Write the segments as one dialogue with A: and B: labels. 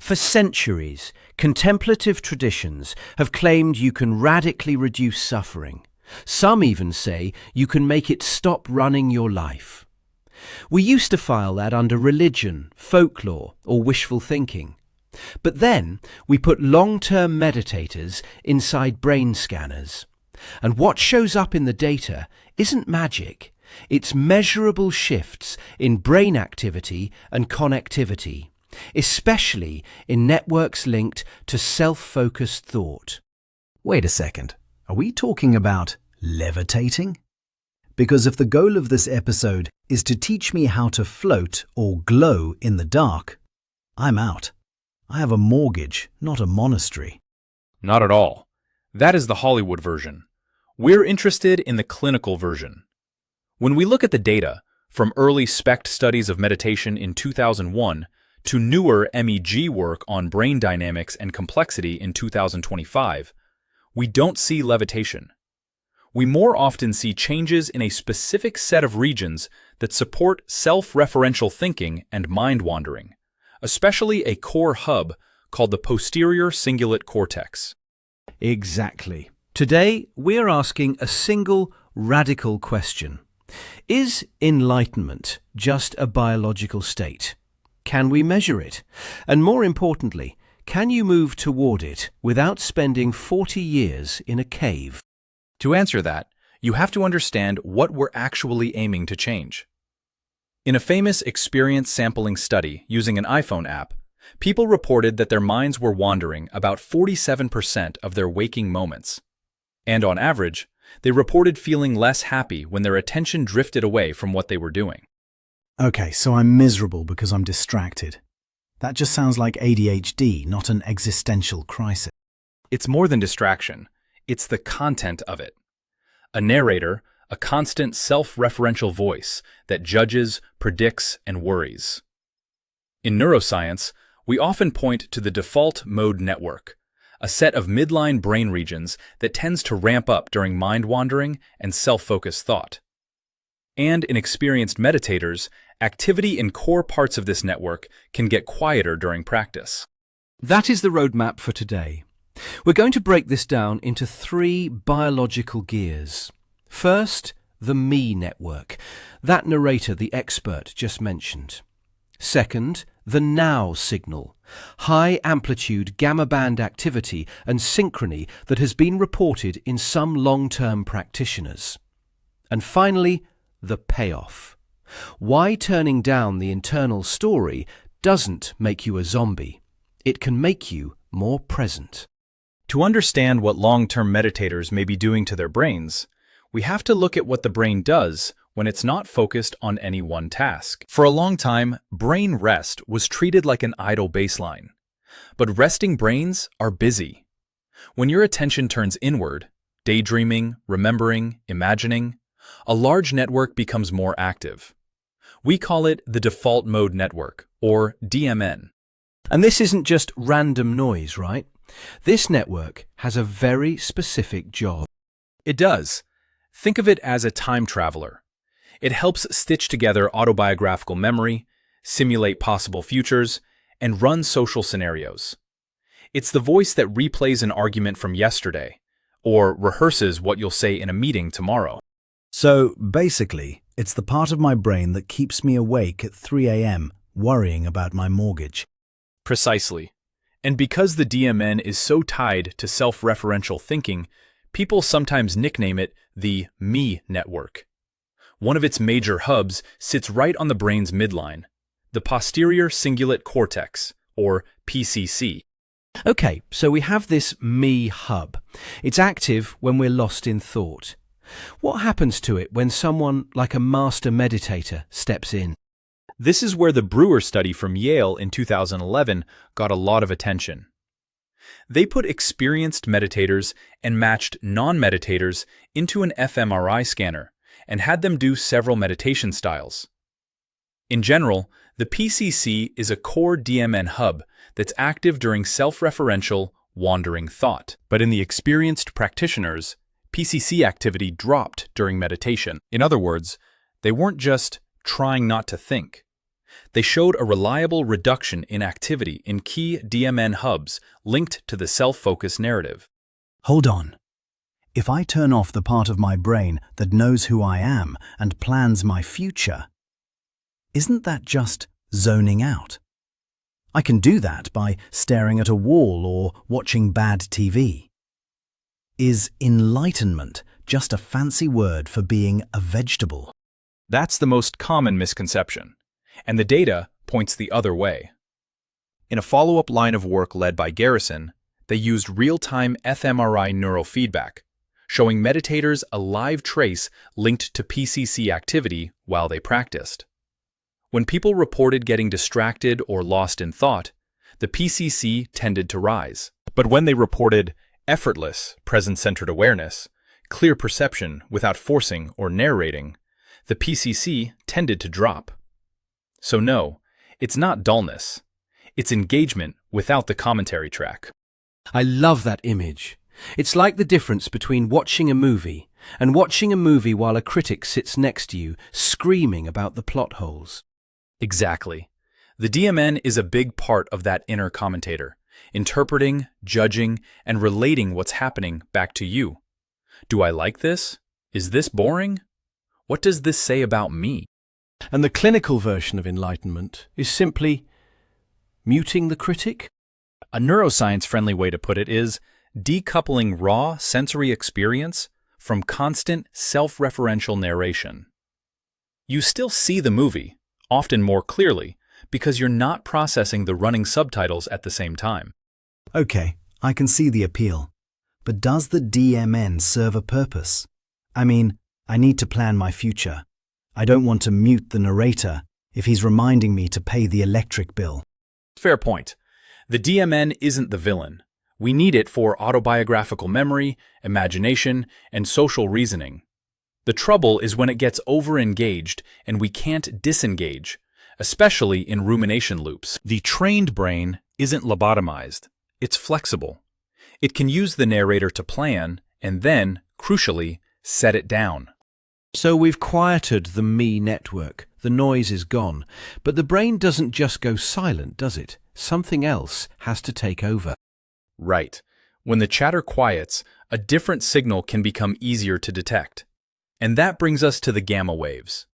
A: For centuries, contemplative traditions have claimed you can radically reduce suffering. Some even say you can make it stop running your life. We used to file that under religion, folklore, or wishful thinking. But then we put long-term meditators inside brain scanners. And what shows up in the data isn't magic. It's measurable shifts in brain activity and connectivity, especially in networks linked to self-focused thought.
B: Wait a second, are we talking about levitating? Because if the goal of this episode is to teach me how to float or glow in the dark, I'm out. I have a mortgage, not a monastery.
C: Not at all. That is the Hollywood version. We're interested in the clinical version. When we look at the data, from early SPECT studies of meditation in 2001 to newer MEG work on brain dynamics and complexity in 2025, we don't see levitation. We more often see changes in a specific set of regions that support self-referential thinking and mind-wandering, especially a core hub called the posterior cingulate cortex.
A: Exactly. Today, we're asking a single radical question. Is enlightenment just a biological state? Can we measure it? And more importantly, can you move toward it without spending 40 years in a cave?
C: To answer that, you have to understand what we're actually aiming to change. In a famous experience sampling study using an iPhone app, people reported that their minds were wandering about 47% of their waking moments. And on average, they reported feeling less happy when their attention drifted away from what they were doing.
B: Okay, so I'm miserable because I'm distracted. That just sounds like ADHD, not an existential crisis.
C: It's more than distraction. It's the content of it. A narrator, a constant self-referential voice that judges, predicts, and worries. In neuroscience, we often point to the default mode network, a set of midline brain regions that tends to ramp up during mind-wandering and self-focused thought. And in experienced meditators, activity in core parts of this network can get quieter during practice.
A: That is the roadmap for today. We're going to break this down into 3 biological gears. First, the me network, that narrator the expert just mentioned. Second, the now signal, high amplitude gamma band activity and synchrony that has been reported in some long-term practitioners. And finally, the payoff. Why turning down the internal story doesn't make you a zombie. It can make you more present.
C: To understand what long-term meditators may be doing to their brains, we have to look at what the brain does when it's not focused on any one task. For a long time, brain rest was treated like an idle baseline. But resting brains are busy. When your attention turns inward, daydreaming, remembering, imagining, a large network becomes more active. We call it the default mode network, or DMN.
A: And this isn't just random noise, right? This network has a very specific job.
C: It does. Think of it as a time traveler. It helps stitch together autobiographical memory, simulate possible futures, and run social scenarios. It's the voice that replays an argument from yesterday, or rehearses what you'll say in a meeting tomorrow.
B: So basically, it's the part of my brain that keeps me awake at 3 a.m. worrying about my mortgage.
C: Precisely. And because the DMN is so tied to self-referential thinking, people sometimes nickname it the me network. One of its major hubs sits right on the brain's midline, the posterior cingulate cortex, or PCC.
A: Okay, so we have this me hub. It's active when we're lost in thought. What happens to it when someone like a master meditator steps in?
C: This is where the Brewer study from Yale in 2011 got a lot of attention. They put experienced meditators and matched non-meditators into an fMRI scanner and had them do several meditation styles. In general, the PCC is a core DMN hub that's active during self-referential, wandering thought. But in the experienced practitioners, PCC activity dropped during meditation. In other words, they weren't just trying not to think. They showed a reliable reduction in activity in key DMN hubs linked to the self-focus narrative.
B: Hold on. If I turn off the part of my brain that knows who I am and plans my future, isn't that just zoning out? I can do that by staring at a wall or watching bad TV. Is enlightenment just a fancy word for being a vegetable?
C: That's the most common misconception, and the data points the other way. In a follow-up line of work led by Garrison, they used real-time fMRI neurofeedback, showing meditators a live trace linked to PCC activity while they practiced. When people reported getting distracted or lost in thought, the PCC tended to rise. But when they reported effortless, present-centered awareness, clear perception without forcing or narrating, the PCC tended to drop. So no, it's not dullness. It's engagement without the commentary track.
A: I love that image. It's like the difference between watching a movie and watching a movie while a critic sits next to you screaming about the plot holes.
C: Exactly. The DMN is a big part of that inner commentator, interpreting, judging, and relating what's happening back to you. Do I like this? Is this boring? What does this say about me?
A: And the clinical version of enlightenment is simply muting the critic?
C: A neuroscience-friendly way to put it is decoupling raw sensory experience from constant self-referential narration. You still see the movie, often more clearly, because you're not processing the running subtitles at the same time.
B: Okay, I can see the appeal. But does the DMN serve a purpose? I mean, I need to plan my future. I don't want to mute the narrator if he's reminding me to pay the electric bill.
C: Fair point. The DMN isn't the villain. We need it for autobiographical memory, imagination, and social reasoning. The trouble is when it gets over-engaged and we can't disengage, especially in rumination loops. The trained brain isn't lobotomized. It's flexible. It can use the narrator to plan and then, crucially, set it down.
A: So we've quieted the me network. The noise is gone. But the brain doesn't just go silent, does it? Something else has to take over.
C: Right. When the chatter quiets, a different signal can become easier to detect. And that brings us to the gamma waves.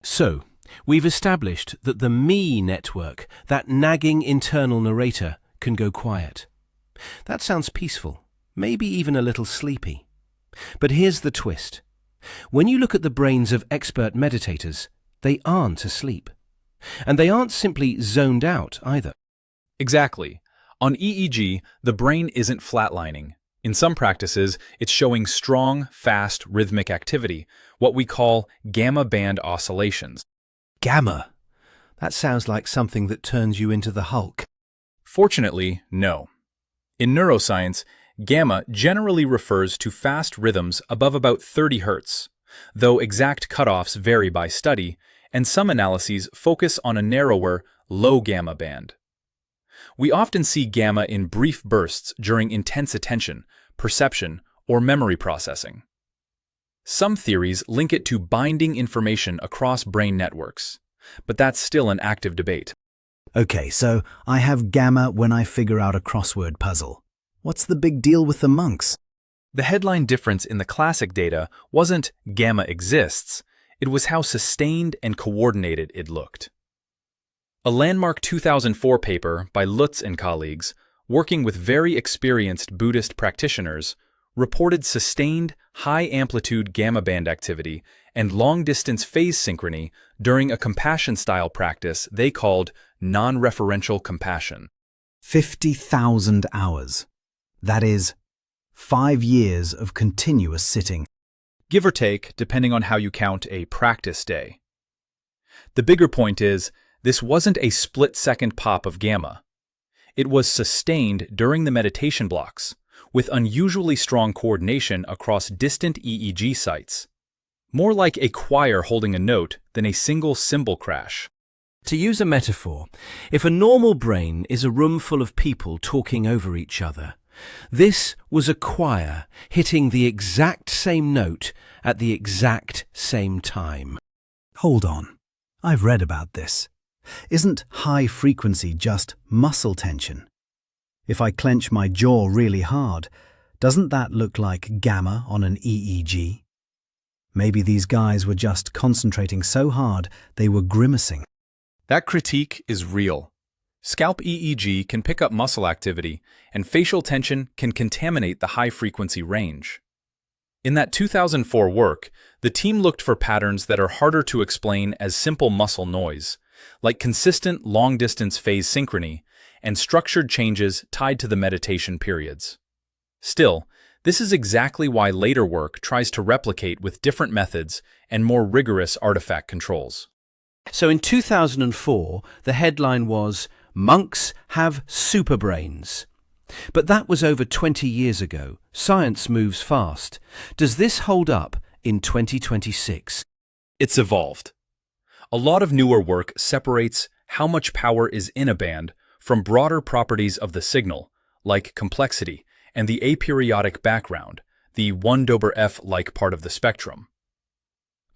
A: So, we've established that the me network, that nagging internal narrator, can go quiet. That sounds peaceful, maybe even a little sleepy. But here's the twist. When you look at the brains of expert meditators, they aren't asleep. And they aren't simply zoned out either.
C: Exactly. On EEG, the brain isn't flatlining. In some practices, it's showing strong, fast, rhythmic activity, what we call gamma band oscillations.
A: Gamma. That sounds like something that turns you into the Hulk.
C: Fortunately, no. In neuroscience, gamma generally refers to fast rhythms above about 30 Hz, though exact cutoffs vary by study, and some analyses focus on a narrower, low gamma band. We often see gamma in brief bursts during intense attention, perception, or memory processing. Some theories link it to binding information across brain networks, but that's still an active debate.
B: Okay, so I have gamma when I figure out a crossword puzzle. What's the big deal with the monks?
C: The headline difference in the classic data wasn't gamma exists, it was how sustained and coordinated it looked. A landmark 2004 paper by Lutz and colleagues, working with very experienced Buddhist practitioners, reported sustained, high-amplitude gamma band activity and long-distance phase synchrony during a compassion-style practice they called non-referential compassion.
B: 50,000 hours. That is 5 years of continuous sitting.
C: Give or take, depending on how you count a practice day. The bigger point is, this wasn't a split-second pop of gamma. It was sustained during the meditation blocks, with unusually strong coordination across distant EEG sites. More like a choir holding a note than a single cymbal crash.
A: To use a metaphor, if a normal brain is a room full of people talking over each other, this was a choir hitting the exact same note at the exact same time.
B: Hold on. I've read about this. Isn't high frequency just muscle tension? If I clench my jaw really hard, doesn't that look like gamma on an EEG? Maybe these guys were just concentrating so hard they were grimacing.
C: That critique is real. Scalp EEG can pick up muscle activity, and facial tension can contaminate the high-frequency range. In that 2004 work, the team looked for patterns that are harder to explain as simple muscle noise, like consistent long-distance phase synchrony and structured changes tied to the meditation periods. Still, this is exactly why later work tries to replicate with different methods and more rigorous artifact controls.
A: So in 2004, the headline was, "Monks have superbrains." But that was over 20 years ago. Science moves fast. Does this hold up in 2026?
C: It's evolved. A lot of newer work separates how much power is in a band from broader properties of the signal, like complexity and the aperiodic background, the 1/f-like part of the spectrum.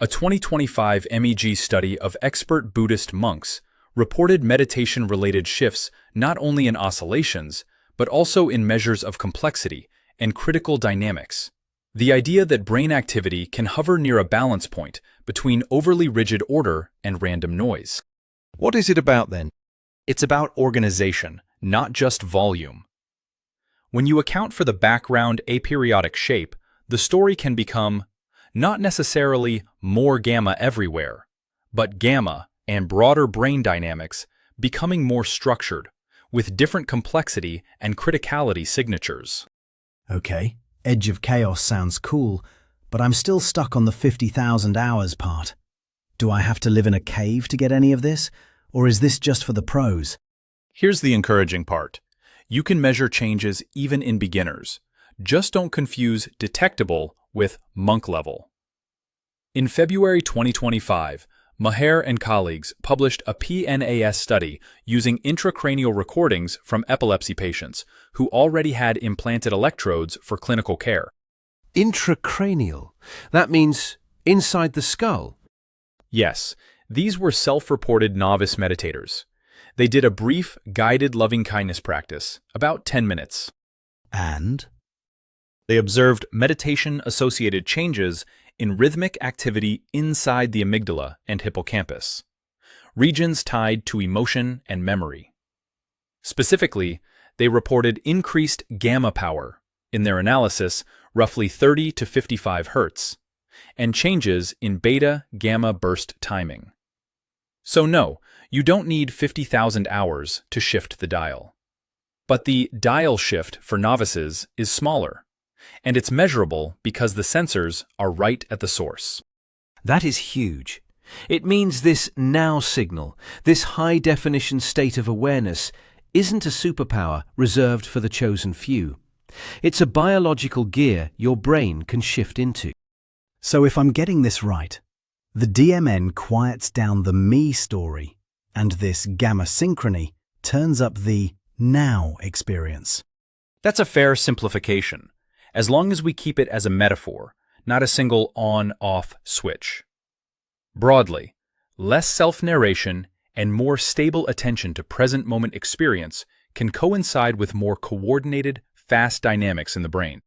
C: A 2025 MEG study of expert Buddhist monks reported meditation-related shifts not only in oscillations, but also in measures of complexity and critical dynamics. The idea that brain activity can hover near a balance point between overly rigid order and random noise.
D: What is it about then?
C: It's about organization, not just volume. When you account for the background aperiodic shape, the story can become not necessarily more gamma everywhere, but gamma and broader brain dynamics becoming more structured, with different complexity and criticality signatures.
B: Okay, Edge of Chaos sounds cool, but I'm still stuck on the 50,000 hours part. Do I have to live in a cave to get any of this, or is this just for the pros?
C: Here's the encouraging part. You can measure changes even in beginners. Just don't confuse detectable with monk level. In February 2025, Maher and colleagues published a PNAS study using intracranial recordings from epilepsy patients who already had implanted electrodes for clinical care.
A: Intracranial? That means inside the skull?
C: Yes, these were self-reported novice meditators. They did a brief, guided loving-kindness practice, about 10 minutes.
B: And?
C: They observed meditation-associated changes in rhythmic activity inside the amygdala and hippocampus, regions tied to emotion and memory. Specifically, they reported increased gamma power, in their analysis roughly 30 to 55 Hz, and changes in beta-gamma burst timing. So no, you don't need 50,000 hours to shift the dial. But the dial shift for novices is smaller, and it's measurable because the sensors are right at the source.
A: That is huge. It means this now signal, this high-definition state of awareness, isn't a superpower reserved for the chosen few. It's a biological gear your brain can shift into.
B: So if I'm getting this right, the DMN quiets down the me story, and this gamma synchrony turns up the now experience.
C: That's a fair simplification, as long as we keep it as a metaphor, not a single on-off switch. Broadly, less self-narration and more stable attention to present-moment experience can coincide with more coordinated, fast dynamics in the brain.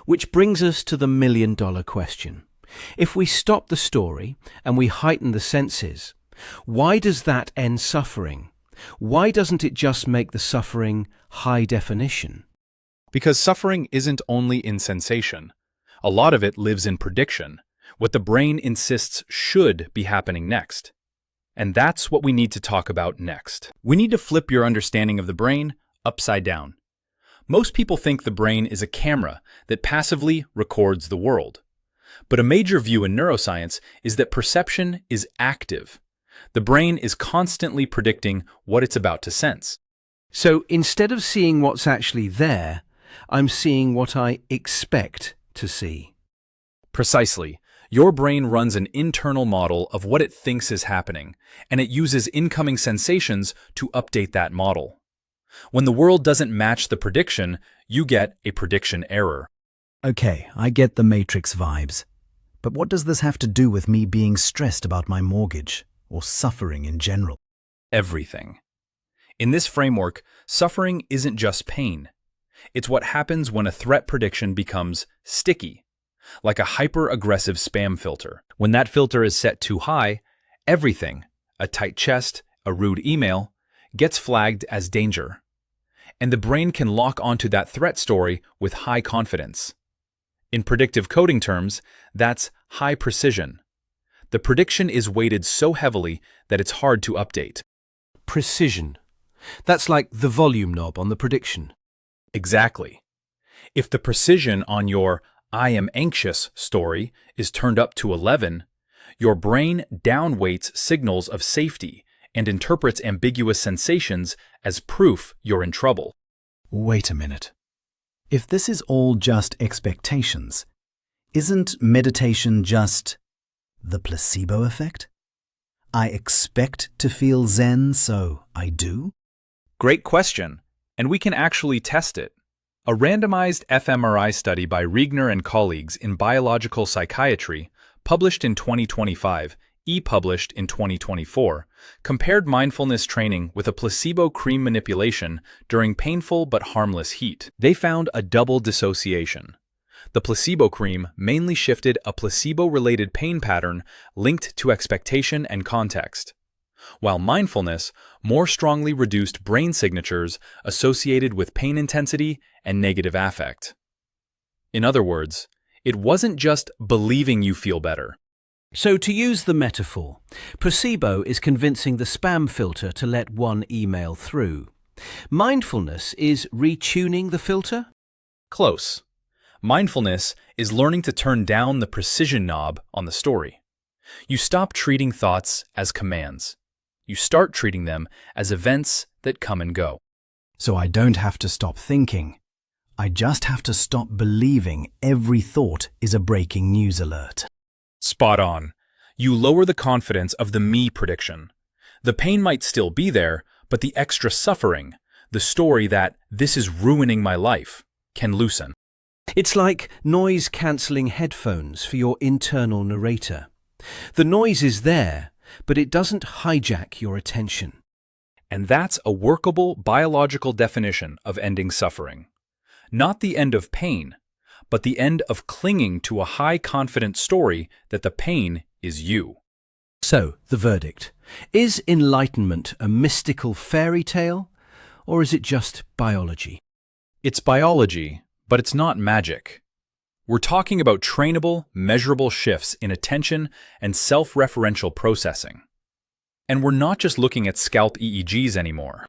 A: Which brings us to the million-dollar question. If we stop the story and we heighten the senses, why does that end suffering? Why doesn't it just make the suffering high definition?
C: Because suffering isn't only in sensation. A lot of it lives in prediction, what the brain insists should be happening next. And that's what we need to talk about next. We need to flip your understanding of the brain upside down. Most people think the brain is a camera that passively records the world. But a major view in neuroscience is that perception is active. The brain is constantly predicting what it's about to sense.
A: So instead of seeing what's actually there, I'm seeing what I expect to see.
C: Precisely. Your brain runs an internal model of what it thinks is happening, and it uses incoming sensations to update that model. When the world doesn't match the prediction, you get a prediction error.
B: Okay, I get the Matrix vibes. But what does this have to do with me being stressed about my mortgage or suffering in general?
C: everything. In this framework, suffering isn't just pain. It's what happens when a threat prediction becomes sticky, like a hyper-aggressive spam filter. When that filter is set too high, everything, a tight chest, a rude email, gets flagged as danger. And the brain can lock onto that threat story with high confidence. In predictive coding terms, that's high precision. The prediction is weighted so heavily that it's hard to update.
A: Precision. That's like the volume knob on the prediction.
C: Exactly. If the precision on your "I am anxious" story is turned up to 11, your brain downweights signals of safety and interprets ambiguous sensations as proof you're in trouble.
B: Wait a minute. If this is all just expectations, isn't meditation just the placebo effect? I expect to feel zen, so I do?
C: Great question, and we can actually test it. A randomized fMRI study by Regner and colleagues in Biological Psychiatry, published in 2025, e-published in 2024, compared mindfulness training with a placebo cream manipulation during painful but harmless heat. They found a double dissociation. The placebo cream mainly shifted a placebo-related pain pattern linked to expectation and context, while mindfulness more strongly reduced brain signatures associated with pain intensity and negative affect. In other words, it wasn't just believing you feel better.
A: So to use the metaphor, placebo is convincing the spam filter to let one email through. Mindfulness is retuning the filter?
C: Close. Mindfulness is learning to turn down the precision knob on the story. You stop treating thoughts as commands. You start treating them as events that come and go.
B: So I don't have to stop thinking. I just have to stop believing every thought is a breaking news alert.
C: Spot on. You lower the confidence of the me prediction. The pain might still be there, but the extra suffering, the story that "this is ruining my life," can loosen.
A: It's like noise-cancelling headphones for your internal narrator. The noise is there, but it doesn't hijack your attention.
C: And that's a workable biological definition of ending suffering. Not the end of pain, but the end of clinging to a high-confidence story that the pain is you.
A: So, the verdict. Is enlightenment a mystical fairy tale, or is it just biology?
C: It's biology, but it's not magic. We're talking about trainable, measurable shifts in attention and self-referential processing. And we're not just looking at scalp EEGs anymore.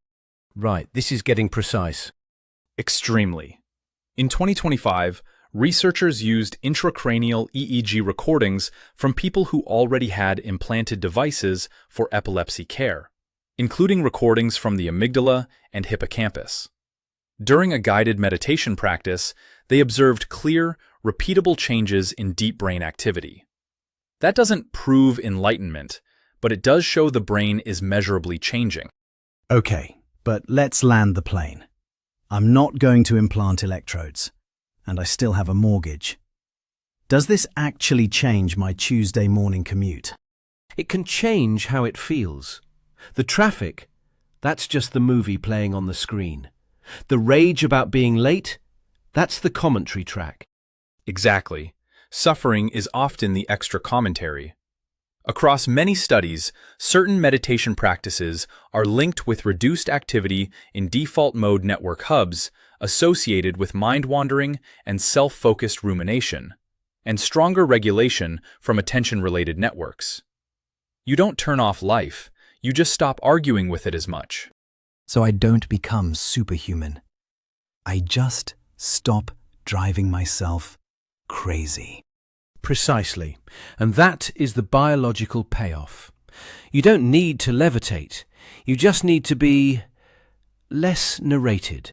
A: Right, this is getting precise.
C: Extremely. In 2025, researchers used intracranial EEG recordings from people who already had implanted devices for epilepsy care, including recordings from the amygdala and hippocampus. During a guided meditation practice, they observed clear, repeatable changes in deep brain activity. That doesn't prove enlightenment, but it does show the brain is measurably changing.
B: Okay, but let's land the plane. I'm not going to implant electrodes, and I still have a mortgage. Does this actually change my Tuesday morning commute?
A: It can change how it feels. The traffic, that's just the movie playing on the screen. The rage about being late, that's the commentary track.
C: Exactly. Suffering is often the extra commentary. Across many studies, certain meditation practices are linked with reduced activity in default mode network hubs associated with mind-wandering and self-focused rumination, and stronger regulation from attention-related networks. You don't turn off life, you just stop arguing with it as much.
B: So I don't become superhuman. I just stop driving myself crazy.
A: Precisely. And that is the biological payoff. You don't need to levitate. You just need to be less narrated.